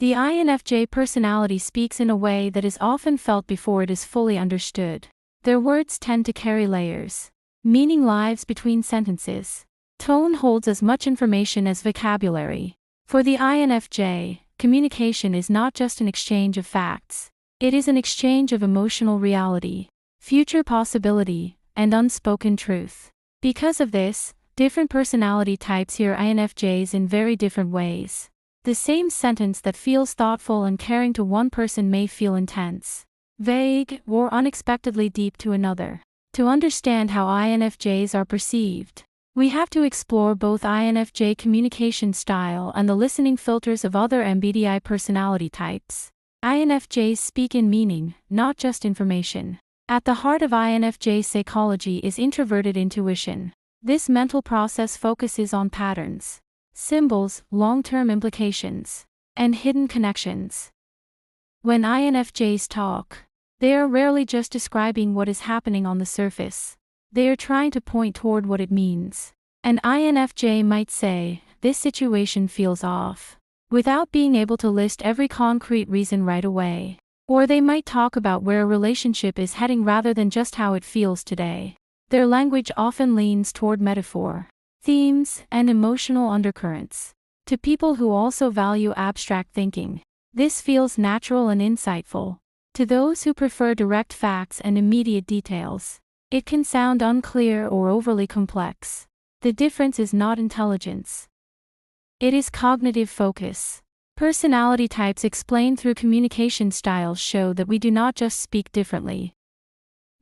The INFJ personality speaks in a way that is often felt before it is fully understood. Their words tend to carry layers. Meaning lives between sentences. Tone holds as much information as vocabulary. For the INFJ, communication is not just an exchange of facts. It is an exchange of emotional reality, future possibility, and unspoken truth. Because of this, different personality types hear INFJs in very different ways. The same sentence that feels thoughtful and caring to one person may feel intense, vague, or unexpectedly deep to another. To understand how INFJs are perceived, we have to explore both INFJ communication style and the listening filters of other MBTI personality types. INFJs speak in meaning, not just information. At the heart of INFJ psychology is introverted intuition. This mental process focuses on patterns, symbols, long-term implications, and hidden connections. When INFJs talk, they are rarely just describing what is happening on the surface. They are trying to point toward what it means. An INFJ might say, "This situation feels off," without being able to list every concrete reason right away. Or they might talk about where a relationship is heading rather than just how it feels today. Their language often leans toward metaphor, themes, and emotional undercurrents. To people who also value abstract thinking, this feels natural and insightful. To those who prefer direct facts and immediate details, it can sound unclear or overly complex. The difference is not intelligence. It is cognitive focus. Personality types explained through communication styles show that we do not just speak differently.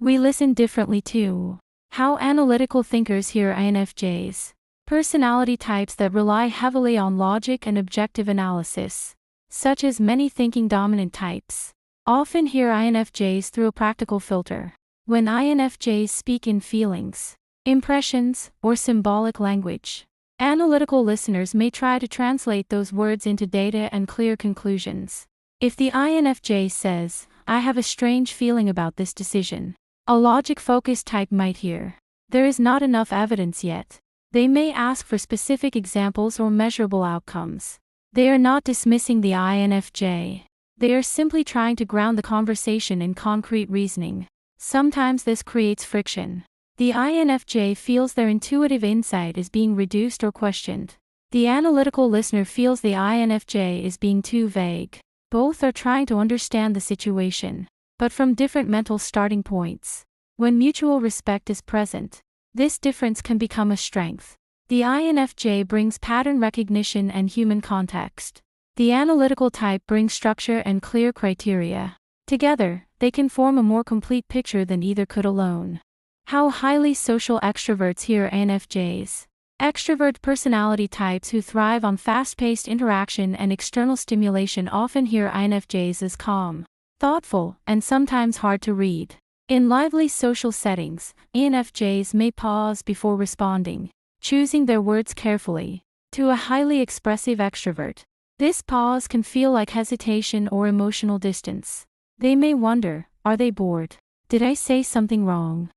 We listen differently too. How analytical thinkers hear INFJs. Personality types that rely heavily on logic and objective analysis, such as many thinking dominant types, often hear INFJs through a practical filter. When INFJs speak in feelings, impressions, or symbolic language, analytical listeners may try to translate those words into data and clear conclusions. If the INFJ says, "I have a strange feeling about this decision," a logic-focused type might hear, "There is not enough evidence yet." They may ask for specific examples or measurable outcomes. They are not dismissing the INFJ. They are simply trying to ground the conversation in concrete reasoning. Sometimes this creates friction. The INFJ feels their intuitive insight is being reduced or questioned. The analytical listener feels the INFJ is being too vague. Both are trying to understand the situation, but from different mental starting points. When mutual respect is present, this difference can become a strength. The INFJ brings pattern recognition and human context. The analytical type brings structure and clear criteria. Together, they can form a more complete picture than either could alone. How highly social extroverts hear INFJs. Extrovert personality types who thrive on fast-paced interaction and external stimulation often hear INFJs as calm, thoughtful, and sometimes hard to read. In lively social settings, INFJs may pause before responding, choosing their words carefully. To a highly expressive extrovert, this pause can feel like hesitation or emotional distance. They may wonder, are they bored? Did I say something wrong?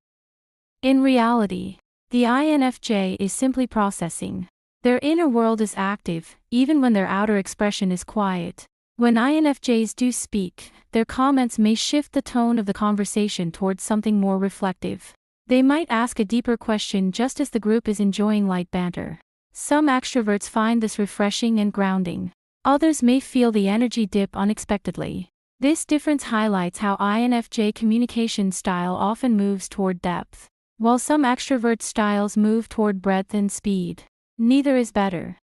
In reality, the INFJ is simply processing. Their inner world is active, even when their outer expression is quiet. When INFJs do speak, their comments may shift the tone of the conversation towards something more reflective. They might ask a deeper question just as the group is enjoying light banter. Some extroverts find this refreshing and grounding. Others may feel the energy dip unexpectedly. This difference highlights how INFJ communication style often moves toward depth, while some extrovert styles move toward breadth and speed. Neither is better.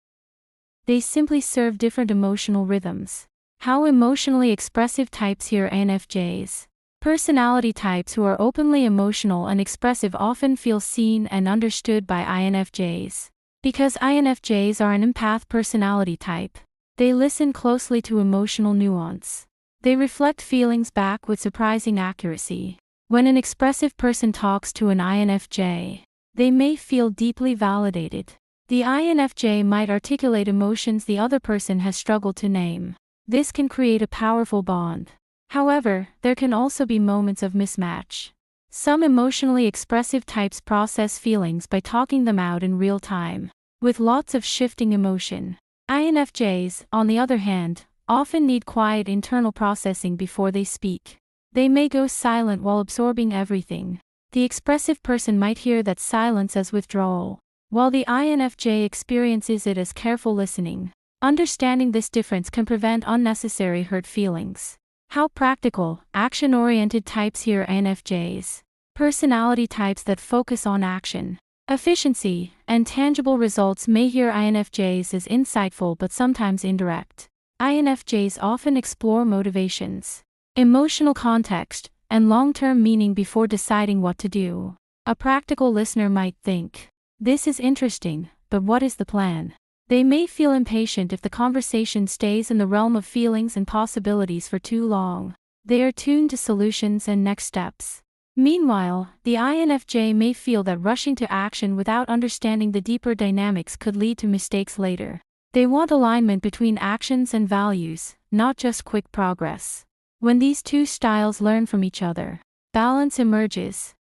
They simply serve different emotional rhythms. How emotionally expressive types hear INFJs. Personality types who are openly emotional and expressive often feel seen and understood by INFJs. Because INFJs are an empath personality type, they listen closely to emotional nuance. They reflect feelings back with surprising accuracy. When an expressive person talks to an INFJ, they may feel deeply validated. The INFJ might articulate emotions the other person has struggled to name. This can create a powerful bond. However, there can also be moments of mismatch. Some emotionally expressive types process feelings by talking them out in real time, with lots of shifting emotion. INFJs, on the other hand, often need quiet internal processing before they speak. They may go silent while absorbing everything. The expressive person might hear that silence as withdrawal, while the INFJ experiences it as careful listening. Understanding this difference can prevent unnecessary hurt feelings. How practical, action-oriented types here INFJs. Personality types that focus on action, efficiency, and tangible results may hear INFJs as insightful but sometimes indirect. INFJs often explore motivations, emotional context, and long-term meaning before deciding what to do. A practical listener might think, "This is interesting, but what is the plan?" They may feel impatient if the conversation stays in the realm of feelings and possibilities for too long. They are tuned to solutions and next steps. Meanwhile, the INFJ may feel that rushing to action without understanding the deeper dynamics could lead to mistakes later. They want alignment between actions and values, not just quick progress. When these two styles learn from each other, balance emerges.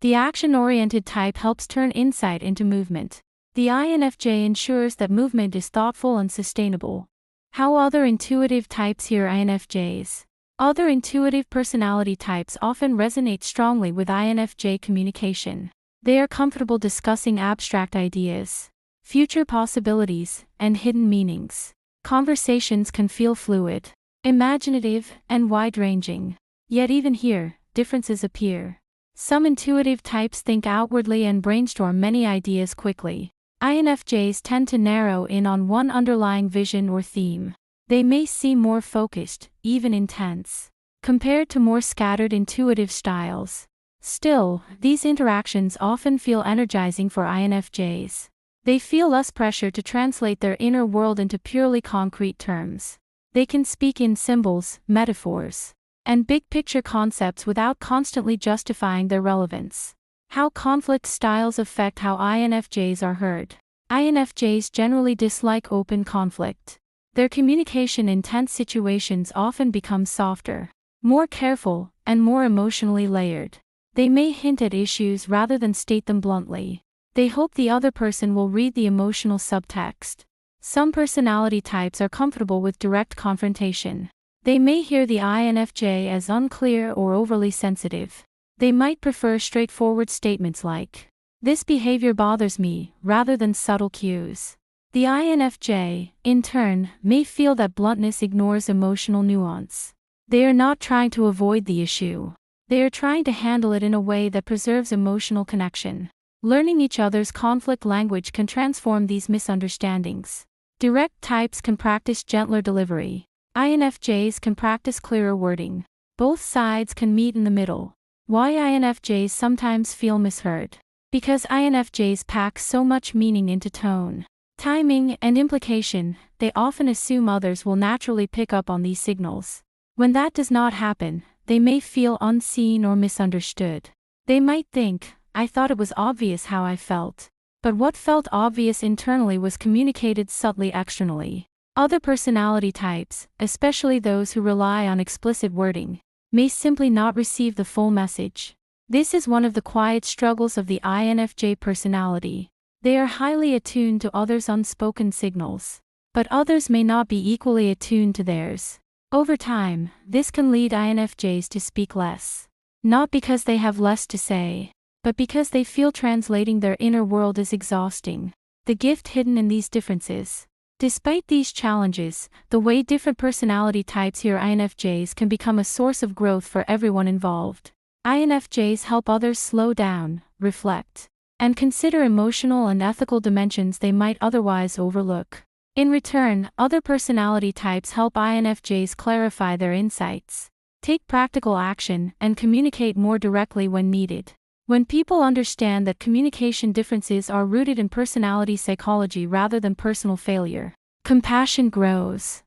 The action-oriented type helps turn insight into movement. The INFJ ensures that movement is thoughtful and sustainable. How other intuitive types hear INFJs. Other intuitive personality types often resonate strongly with INFJ communication. They are comfortable discussing abstract ideas, future possibilities, and hidden meanings. Conversations can feel fluid, imaginative, and wide-ranging. Yet even here, differences appear. Some intuitive types think outwardly and brainstorm many ideas quickly. INFJs tend to narrow in on one underlying vision or theme. They may seem more focused, even intense, compared to more scattered intuitive styles. Still, these interactions often feel energizing for INFJs. They feel less pressure to translate their inner world into purely concrete terms. They can speak in symbols, metaphors, and big-picture concepts without constantly justifying their relevance. How conflict styles affect how INFJs are heard. INFJs generally dislike open conflict. Their communication in tense situations often becomes softer, more careful, and more emotionally layered. They may hint at issues rather than state them bluntly. They hope the other person will read the emotional subtext. Some personality types are comfortable with direct confrontation. They may hear the INFJ as unclear or overly sensitive. They might prefer straightforward statements like, "This behavior bothers me," rather than subtle cues. The INFJ, in turn, may feel that bluntness ignores emotional nuance. They are not trying to avoid the issue. They are trying to handle it in a way that preserves emotional connection. Learning each other's conflict language can transform these misunderstandings. Direct types can practice gentler delivery. INFJs can practice clearer wording. Both sides can meet in the middle. Why INFJs sometimes feel misheard? Because INFJs pack so much meaning into tone, timing, and implication, they often assume others will naturally pick up on these signals. When that does not happen, they may feel unseen or misunderstood. They might think, "I thought it was obvious how I felt." But what felt obvious internally was communicated subtly externally. Other personality types, especially those who rely on explicit wording, may simply not receive the full message. This is one of the quiet struggles of the INFJ personality. They are highly attuned to others' unspoken signals, but others may not be equally attuned to theirs. Over time, this can lead INFJs to speak less. Not because they have less to say, but because they feel translating their inner world is exhausting. The gift hidden in these differences. Despite these challenges, the way different personality types hear INFJs can become a source of growth for everyone involved. INFJs help others slow down, reflect, and consider emotional and ethical dimensions they might otherwise overlook. In return, other personality types help INFJs clarify their insights, take practical action, and communicate more directly when needed. When people understand that communication differences are rooted in personality psychology rather than personal failure, compassion grows.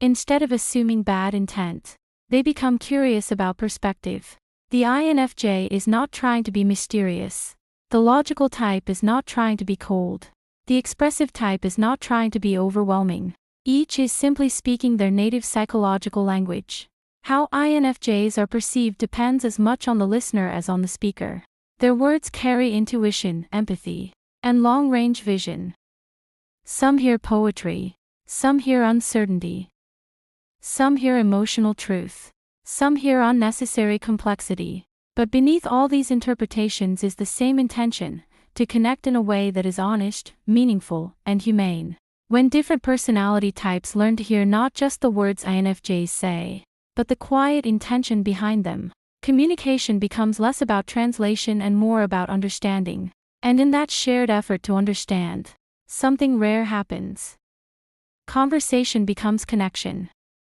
Instead of assuming bad intent, they become curious about perspective. The INFJ is not trying to be mysterious. The logical type is not trying to be cold. The expressive type is not trying to be overwhelming. Each is simply speaking their native psychological language. How INFJs are perceived depends as much on the listener as on the speaker. Their words carry intuition, empathy, and long-range vision. Some hear poetry. Some hear uncertainty. Some hear emotional truth. Some hear unnecessary complexity. But beneath all these interpretations is the same intention: to connect in a way that is honest, meaningful, and humane. When different personality types learn to hear not just the words INFJs say, but the quiet intention behind them, communication becomes less about translation and more about understanding. And in that shared effort to understand, something rare happens. Conversation becomes connection.